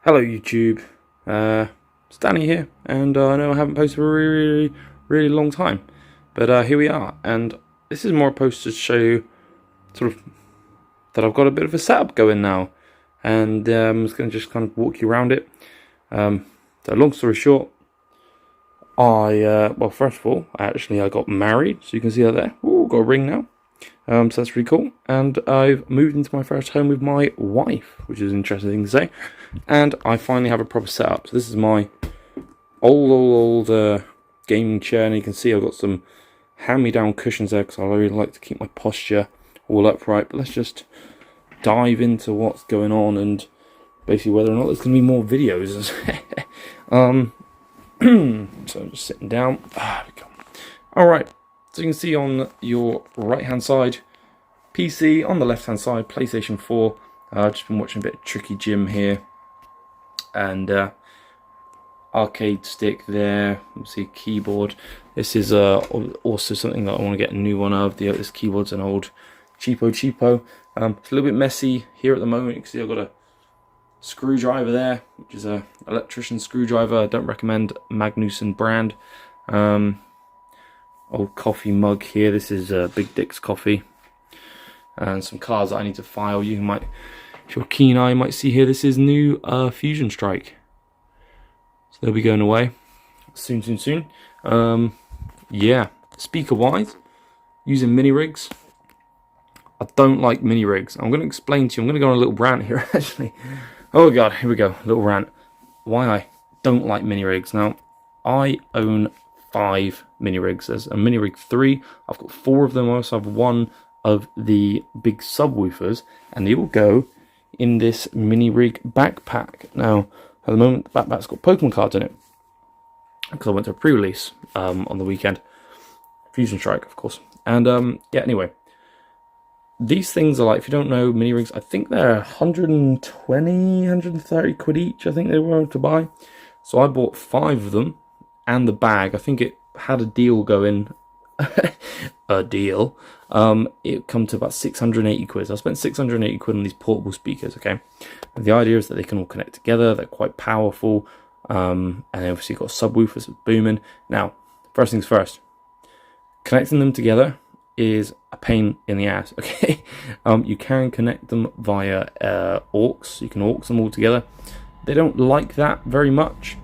Hello YouTube, it's Danny here, and I know I haven't posted for a really long time, but here we are, and this is more a post to show you sort of that I've got a bit of a setup going now, and I'm just going to just kind of walk you around it. So long story short, well, first of all, I got married, so you can see that there. Ooh, got a ring now. So that's really cool, and I've moved into my first home with my wife, which is an interesting thing to say, and I finally have a proper setup. So this is my old gaming chair, and you can see I've got some hand-me-down cushions there, because I really like to keep my posture all upright. But let's just dive into what's going on, and basically whether or not there's going to be more videos. So I'm just sitting down. There we go. Alright. So you can see on your right hand side, PC, on the left hand side, PlayStation 4. I've just been watching a bit of Tricky Jim here. And arcade stick there. You see keyboard. This is also something that I want to get a new one of. This keyboard's an old cheapo. It's a little bit messy here at the moment. You can see I've got a screwdriver there, which is a electrician screwdriver. I don't recommend Magnuson brand. Old coffee mug here. This is Big Dick's coffee, and some cards that I need to file. You might, if you're a keen eye, you might see here. This is new Fusion Strike, so they'll be going away soon. Yeah, speaker wise, using mini rigs. I don't like mini rigs. I'm going to explain to you. I'm going to go on a little rant here actually. Oh god, here we go. Little rant. Why I don't like mini rigs. Now, I own 5 mini rigs. There's a mini rig 3. I've got 4 of them. I also have 1 of the big subwoofers, and they all go in this mini rig backpack. Now, at the moment, the backpack's got Pokemon cards in it, because I went to a pre-release on the weekend. Fusion Strike, of course. And yeah, anyway, these things are like, if you don't know, mini rigs, I think they're 120, 130 quid each, I think they were to buy. So I bought 5 of them and the bag. I think it had a deal going. A deal. It come to about 680 quid. I spent 680 quid on these portable speakers, okay? And the idea is that they can all connect together. They're quite powerful. And obviously you've got subwoofers with booming. Now, first things first. Connecting them together is a pain in the ass, okay? You can connect them via aux. You can aux them all together. They don't like that very much.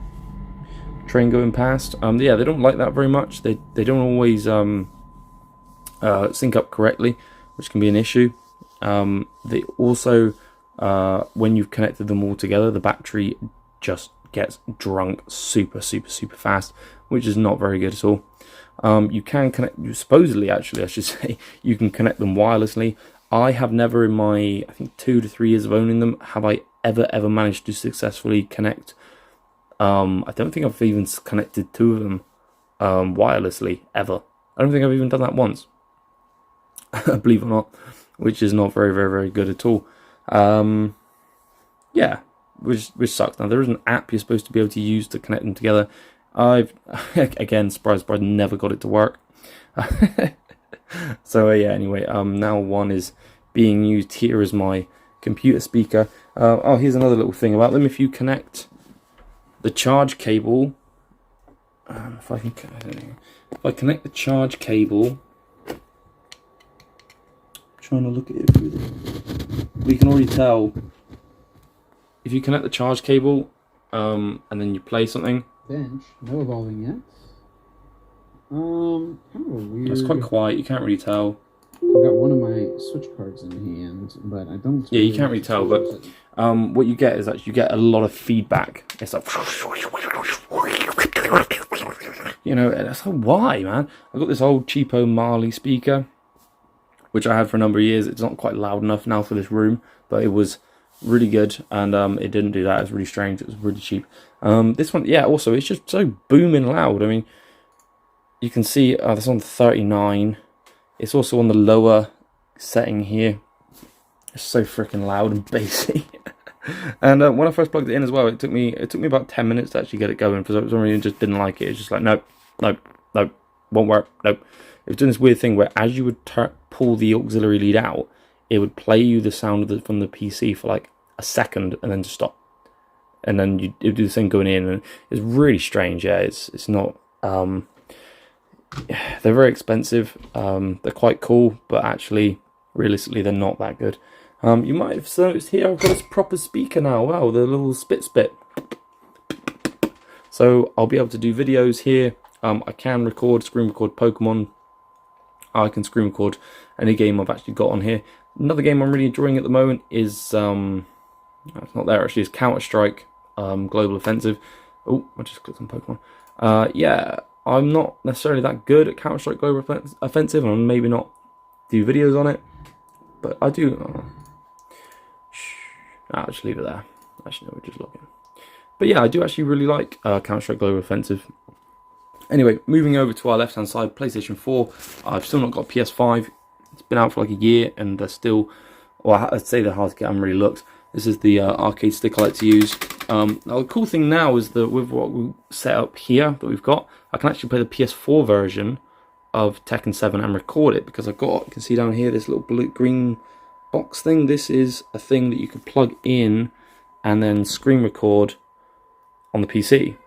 Train going past. Yeah, they don't like that very much. They don't always sync up correctly, which can be an issue. They also, when you've connected them all together, the battery just gets drunk super fast, which is not very good at all. You can connect, supposedly actually I should say, you can connect them wirelessly. I have never in my, I think 2 to 3 years of owning them, have I ever managed to successfully connect. I don't think I've even connected 2 of them wirelessly ever. I don't think I've even done that once. Believe it or not, which is not very good at all. Yeah, which sucks. Now there is an app you're supposed to be able to use to connect them together. I've again, surprise, never got it to work. So yeah, anyway, now one is being used here as my computer speaker. Oh, here's another little thing about them. If you connect the charge cable, if I connect the charge cable, I'm trying to look at it through there. We can already tell if you connect the charge cable, and then you play something. Bench, no evolving yet. Kind of a weird. It's quite quiet. You can't really tell. I've got one of my switch cards in hand, but I don't. Yeah, you can't really tell, but what you get is that you get a lot of feedback. It's like, you know, and it's like, why, man? I got this old cheapo Marley speaker, which I had for a number of years. It's not quite loud enough now for this room, but it was really good, and it didn't do that. It was really strange. It was really cheap. This one, yeah, also it's just so booming loud. I mean, you can see that's on 39. It's also on the lower setting here. It's so freaking loud and bassy. And when I first plugged it in as well, it took me about 10 minutes to actually get it going, because I was already just didn't like it. It's just like nope, won't work. Nope. It was doing this weird thing where as you would pull the auxiliary lead out, it would play you the sound from the PC for like a second and then just stop. and then you do the same going in, and it's really strange. Yeah, it's not. They're very expensive. They're quite cool, but actually, realistically, they're not that good. You might have noticed here I've got a proper speaker now. Wow, the little spit. So I'll be able to do videos here. I can screen record Pokemon. I can screen record any game I've actually got on here. Another game I'm really enjoying at the moment is it's not there actually. Is Counter-Strike Global Offensive. Oh, I just clicked on Pokemon. Yeah, I'm not necessarily that good at Counter-Strike Global Offensive, and I'll maybe not do videos on it, but I do. I'll just leave it there. Actually, no, we're just looking. But yeah, I do actually really like Counter-Strike Global Offensive. Anyway, moving over to our left-hand side, PlayStation 4. I've still not got PS5. It's been out for like a year, and they're still, well, I'd say they're hard to get on really looks. This is the arcade stick I like to use. Now, the cool thing now is that with what we set up here that we've got, I can actually play the PS4 version of Tekken 7 and record it, because I've got, you can see down here, this little green box thing. This is a thing that you can plug in and then screen record on the PC.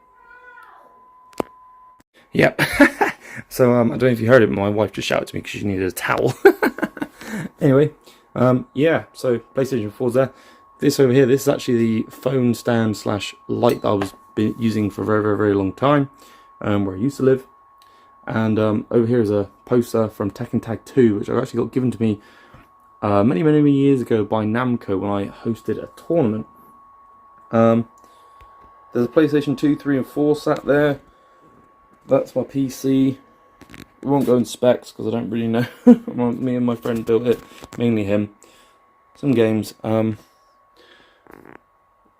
Yep. So I don't know if you heard it, but my wife just shouted to me because she needed a towel. Anyway, yeah, so PlayStation 4's there. This over here, this is actually the phone stand / light that I was using for a very long time, where I used to live. And over here is a poster from Tekken Tag 2, which I actually got given to me many years ago by Namco when I hosted a tournament. There's a PlayStation 2, 3 and 4 sat there. That's my PC. We won't go in specs because I don't really know. Me and my friend built it, mainly him. Some games.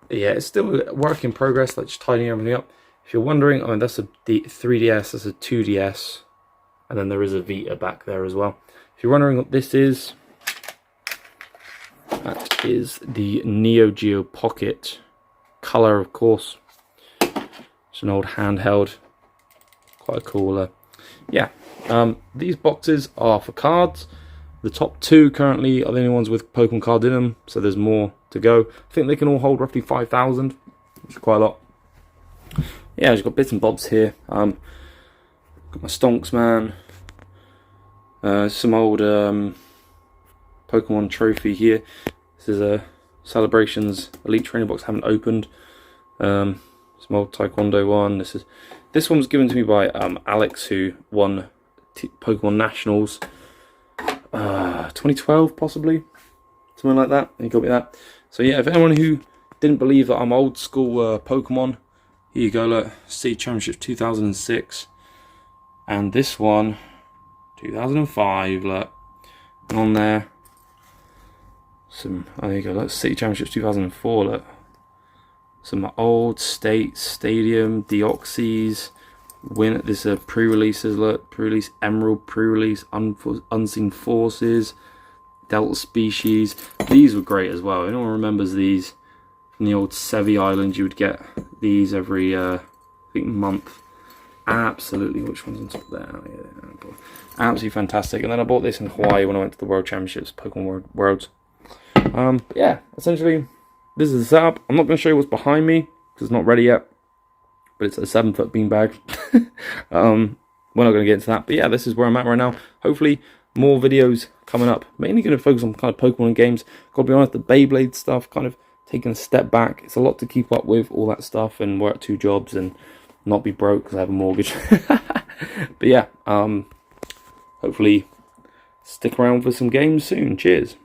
Yeah, it's still a work in progress, like just tidying everything up. If you're wondering, I mean, that's a 3DS, that's a 2DS, and then there is a Vita back there as well. If you're wondering what this is, that is the Neo Geo Pocket Color, of course. It's an old handheld, quite a cool. Yeah, these boxes are for cards. The top two currently are the only ones with Pokemon cards in them, so there's more to go. I think they can all hold roughly 5,000, which is quite a lot. Yeah, I've got bits and bobs here. Got my Stonks Man, some old Pokemon trophy here. This is a Celebrations Elite Training Box I haven't opened. Some old Taekwondo one. This one was given to me by Alex, who won Pokemon Nationals 2012 possibly, something like that. He got me that. So yeah, if anyone who didn't believe that I'm old school Pokemon, here you go. Look, City Championship 2006, and this one 2005. Look, and on there some. Oh, there you go. Look, City Championships 2004. Look, some old Stadium Deoxys. This are pre-releases. Look, pre-release Emerald, pre-release Unseen Forces, Delta Species. These were great as well. Anyone remembers these from the old Sevi Island? You would get these every I think month. Absolutely. Which one's on top of that? Oh, yeah, absolutely fantastic. And then I bought this in Hawaii when I went to the World Championships, Pokemon Worlds. Yeah, essentially this is the setup. I'm not going to show you what's behind me because it's not ready yet, but it's a 7-foot beanbag. We're not going to get into that, but yeah, this is where I'm at right now. Hopefully more videos coming up, mainly going to focus on kind of Pokemon games. Got to be honest, the Beyblade stuff kind of taking a step back. It's a lot to keep up with, all that stuff, and work 2 jobs and not be broke because I have a mortgage. But yeah, hopefully stick around for some games soon. Cheers.